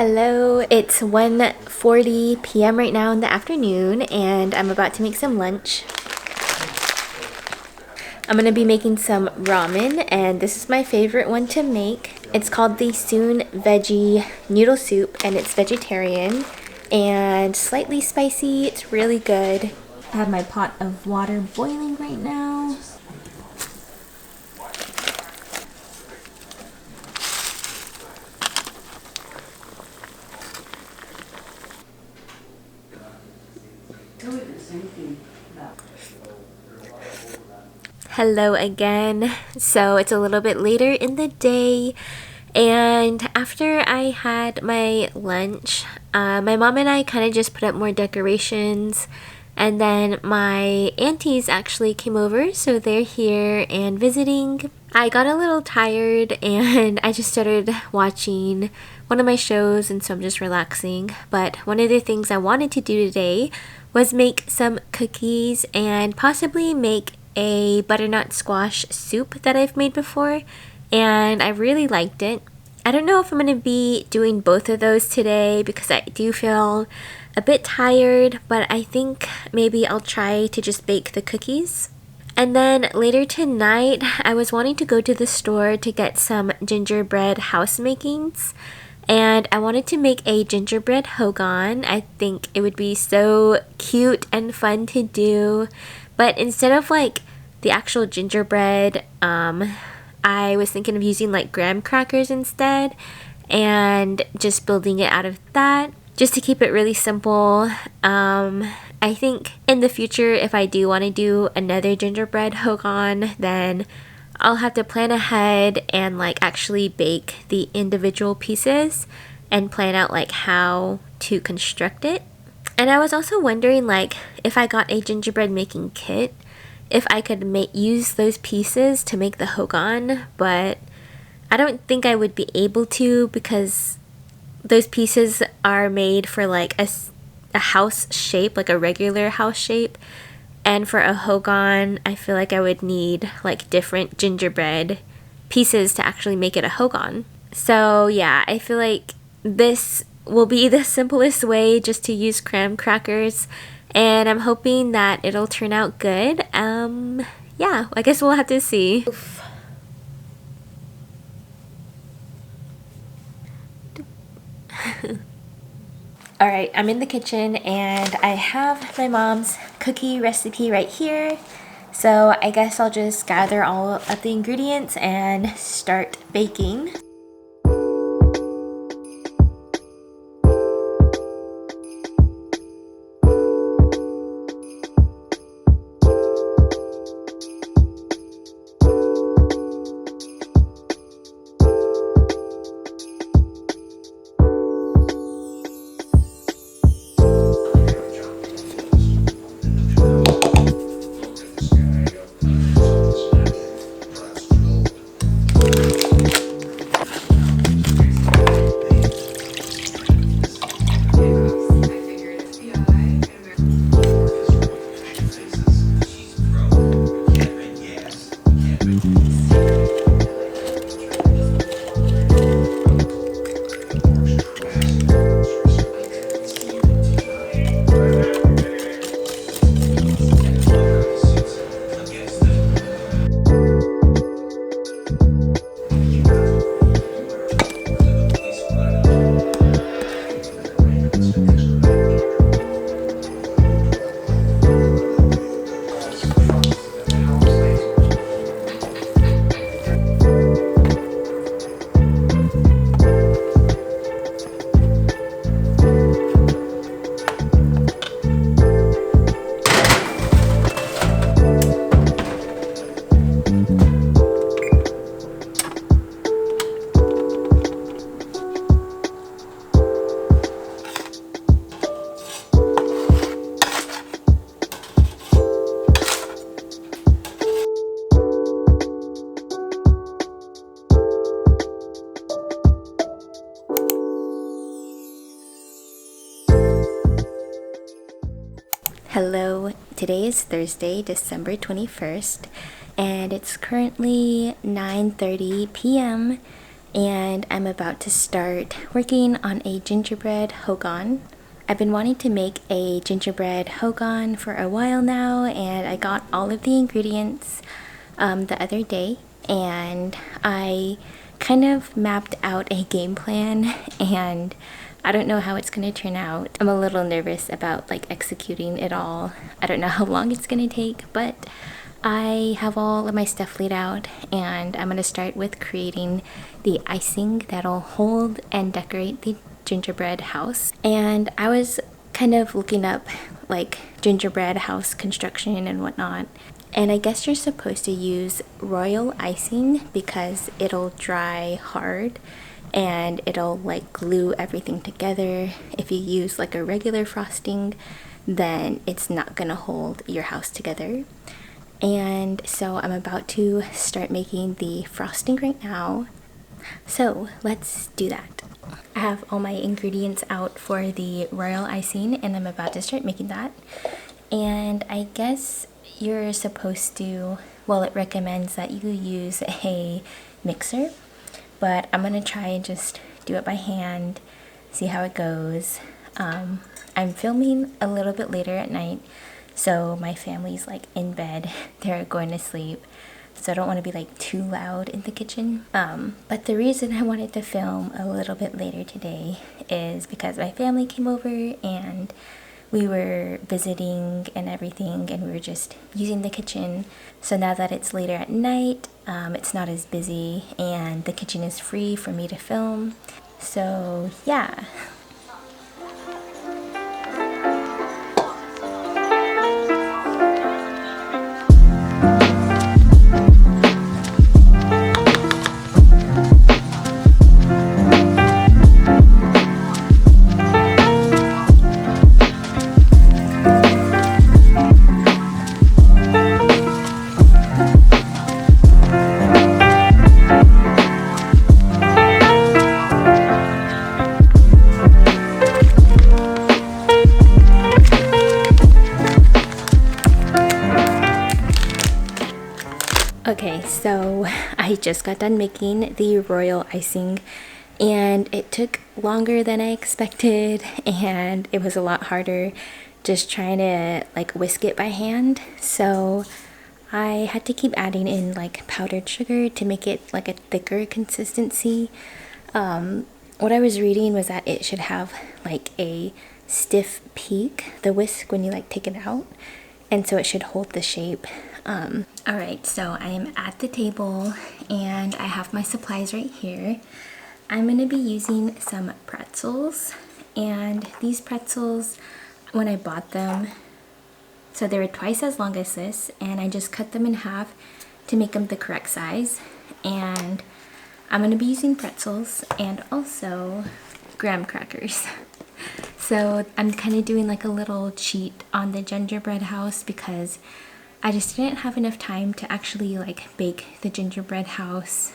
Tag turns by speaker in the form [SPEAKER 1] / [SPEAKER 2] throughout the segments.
[SPEAKER 1] Hello, it's 1:40 p.m. right now in the afternoon and I'm about to make some lunch. I'm gonna be making some ramen and this is my favorite one to make. It's called the Soon Veggie Noodle Soup and it's vegetarian and slightly spicy. It's really good. I have my pot of water boiling right now. Hello again. So it's a little bit later in the day and after I had my lunch, my mom and I kind of just put up more decorations and then my aunties actually came over, so they're here and visiting. I got a little tired and I just started watching one of my shows and so I'm just relaxing. But one of the things I wanted to do today was make some cookies and possibly make a butternut squash soup that I've made before and I really liked it. I don't know if I'm going to be doing both of those today because I do feel a bit tired, but I think maybe I'll try to just bake the cookies. And then later tonight, I was wanting to go to the store to get some gingerbread house makings. And I wanted to make a gingerbread Hogan. I think it would be so cute and fun to do. But instead of like the actual gingerbread, I was thinking of using like graham crackers instead and just building it out of that just to keep it really simple. I think in the future if I do want to do another gingerbread Hogan, then I'll have to plan ahead and like actually bake the individual pieces and plan out like how to construct it. And I was also wondering like if I got a gingerbread making kit, if I could use those pieces to make the Hogan, but I don't think I would be able to because those pieces are made for like a house shape, like a regular house shape. And for a Hogan, I feel like I would need like different gingerbread pieces to actually make it a Hogan. So yeah, I feel like this will be the simplest way just to use graham crackers. And I'm hoping that it'll turn out good. Yeah, I guess we'll have to see. Oof. Alright, I'm in the kitchen and I have my mom's cookie recipe right here. So I guess I'll just gather all of the ingredients and start baking. Hello, today is Thursday, December 21st, and it's currently 9:30 p.m. and I'm about to start working on a gingerbread Hogan. I've been wanting to make a gingerbread Hogan for a while now, and I got all of the ingredients the other day, and I kind of mapped out a game plan, and I don't know how it's going to turn out. I'm a little nervous about like executing it all. I don't know how long it's going to take, but I have all of my stuff laid out, and I'm going to start with creating the icing that'll hold and decorate the gingerbread house. And I was kind of looking up like gingerbread house construction and whatnot, and I guess you're supposed to use royal icing because it'll dry hard and it'll like glue everything together. If you use like a regular frosting, then it's not gonna hold your house together. And so I'm about to start making the frosting right now. So let's do that. I have all my ingredients out for the royal icing, and I'm about to start making that. And I guess you're supposed to, well, it recommends that you use a mixer, but I'm gonna try and just do it by hand, see how it goes. I'm filming a little bit later at night, so my family's like in bed, they're going to sleep, so I don't want to be like too loud in the kitchen. But the reason I wanted to film a little bit later today is because my family came over and we were visiting and everything, and we were just using the kitchen. So now that it's later at night, it's not as busy and the kitchen is free for me to film. So yeah. Okay, so I just got done making the royal icing, and it took longer than I expected, and it was a lot harder just trying to like whisk it by hand. So I had to keep adding in like powdered sugar to make it like a thicker consistency. What I was reading was that it should have like a stiff peak, the whisk, when you like take it out, and so it should hold the shape. Alright, so I am at the table and I have my supplies right here. I'm going to be using some pretzels, and these pretzels, when I bought them, so they were twice as long as this, and I just cut them in half to make them the correct size. And I'm going to be using pretzels and also graham crackers. So I'm kind of doing like a little cheat on the gingerbread house because I just didn't have enough time to actually like bake the gingerbread house.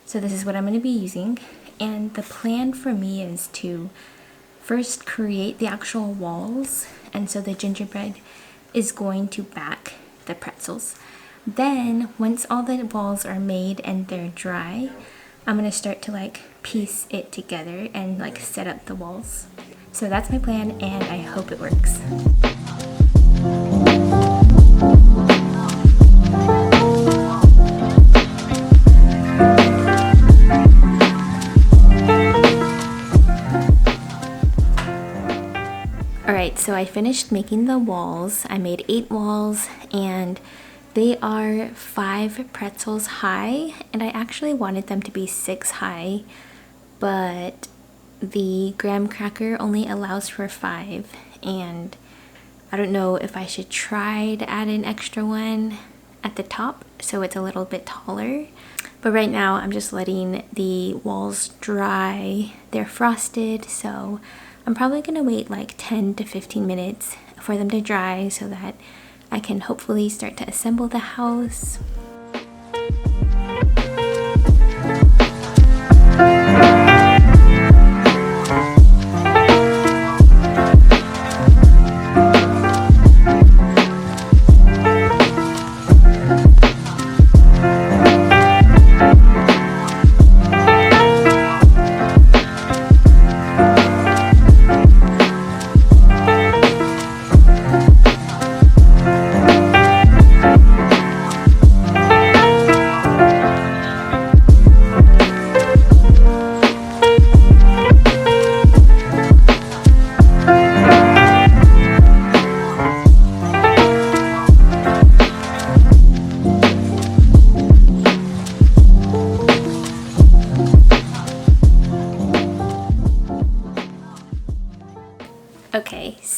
[SPEAKER 1] So this is what I'm going to be using, and the plan for me is to first create the actual walls, and so the gingerbread is going to back the pretzels. Then once all the walls are made and they're dry, I'm going to start to like piece it together and like set up the walls. So that's my plan, and I hope it works. Alright, so I finished making the walls. I made 8 walls, and they are 5 pretzels high, and I actually wanted them to be 6 high, but the graham cracker only allows for 5, and I don't know if I should try to add an extra one at the top so it's a little bit taller. But right now I'm just letting the walls dry. They're frosted, so I'm probably gonna wait like 10 to 15 minutes for them to dry so that I can hopefully start to assemble the house.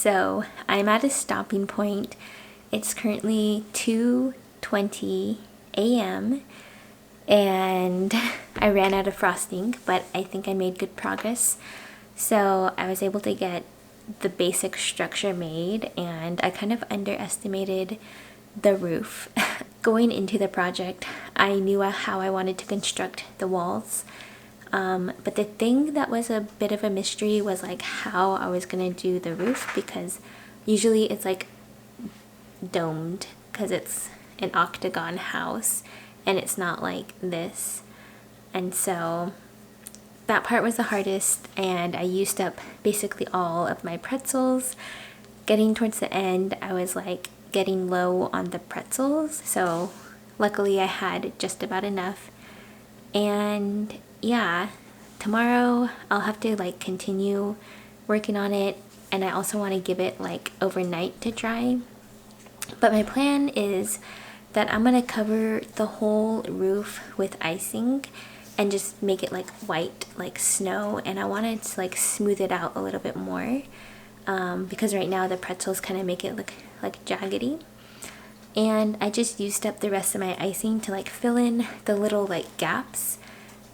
[SPEAKER 1] So I'm at a stopping point. It's currently 2:20 a.m. and I ran out of frosting, but I think I made good progress. So I was able to get the basic structure made, and I kind of underestimated the roof. Going into the project, I knew how I wanted to construct the walls. But the thing that was a bit of a mystery was like how I was gonna do the roof, because usually it's like domed because it's an octagon house and it's not like this. And so that part was the hardest, and I used up basically all of my pretzels. Getting towards the end, I was like getting low on the pretzels, so luckily I had just about enough. And yeah, tomorrow I'll have to like continue working on it, and I also want to give it like overnight to dry. But my plan is that I'm gonna cover the whole roof with icing and just make it like white, like snow, and I wanted to like smooth it out a little bit more, because right now the pretzels kind of make it look like jaggedy. And I just used up the rest of my icing to like fill in the little like gaps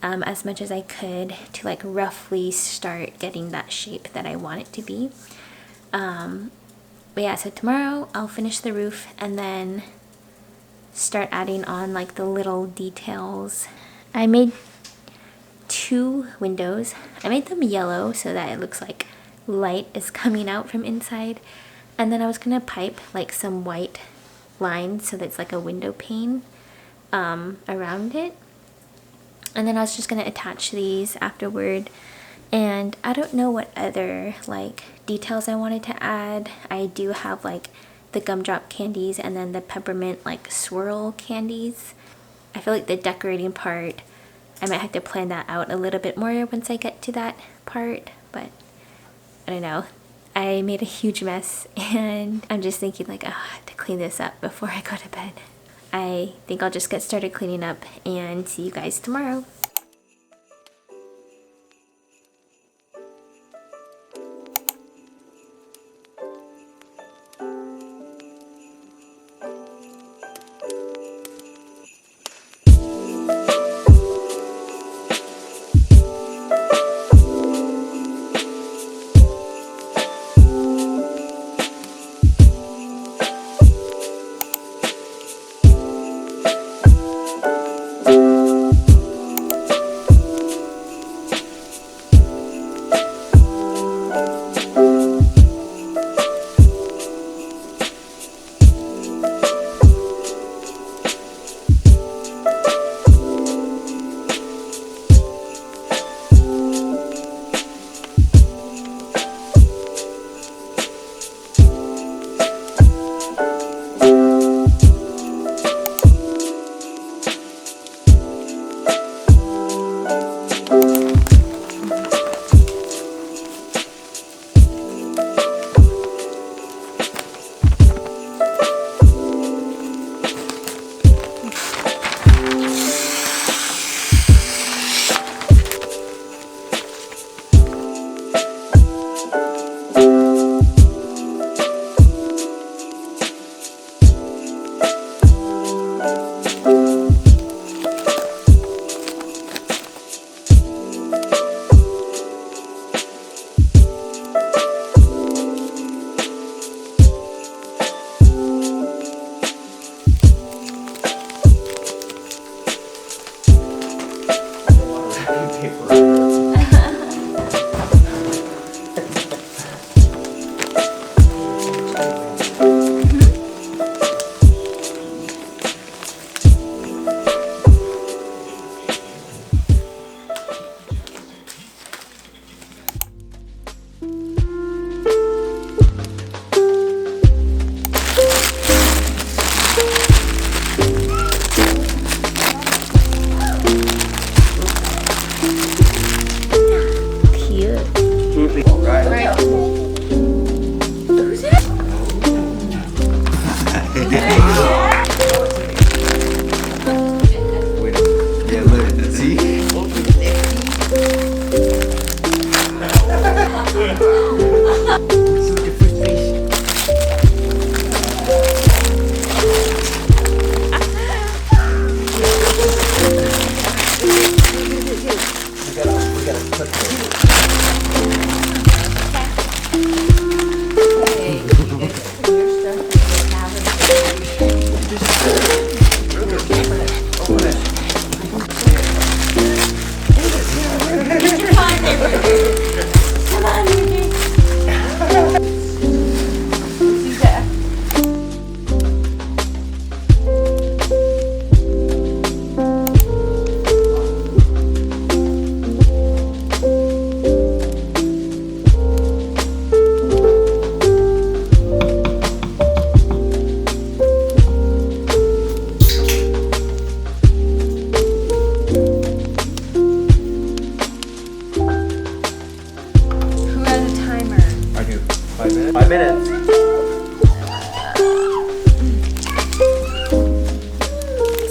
[SPEAKER 1] as much as I could to like roughly start getting that shape that I want it to be. But yeah, so tomorrow I'll finish the roof and then start adding on like the little details. I made 2 windows. I made them yellow so that it looks like light is coming out from inside. And then I was gonna pipe like some white lines so that it's like a window pane around it. And then I was just gonna attach these afterward. And I don't know what other like details I wanted to add. I do have like the gumdrop candies and then the peppermint like swirl candies. I feel like the decorating part, I might have to plan that out a little bit more once I get to that part, but I don't know. I made a huge mess and I'm just thinking like, oh, I have to clean this up before I go to bed. I think I'll just get started cleaning up and see you guys tomorrow.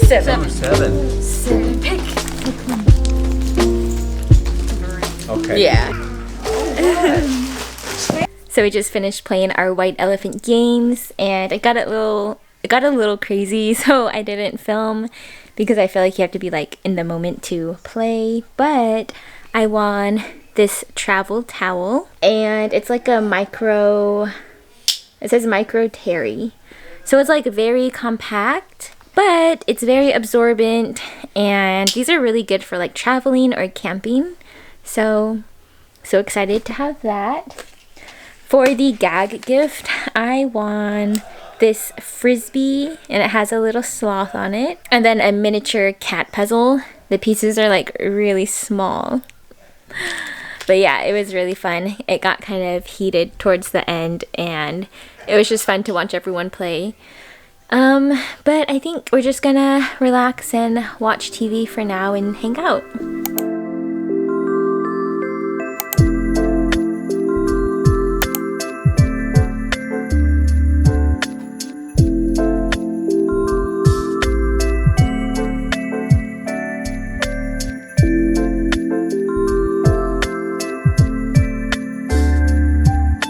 [SPEAKER 1] 7.
[SPEAKER 2] 7.
[SPEAKER 1] Pick.
[SPEAKER 2] Okay.
[SPEAKER 1] Yeah. So we just finished playing our white elephant games, and it got a little crazy, so I didn't film because I feel like you have to be like in the moment to play. But I won this travel towel, and it's like a micro. It says micro terry, so it's like very compact, but it's very absorbent, and these are really good for like traveling or camping. So excited to have that. For the gag gift, I won this frisbee, and it has a little sloth on it, and then a miniature cat puzzle. The pieces are like really small. But yeah, it was really fun. It got kind of heated towards the end, and it was just fun to watch everyone play. But I think we're just gonna relax and watch TV for now and hang out.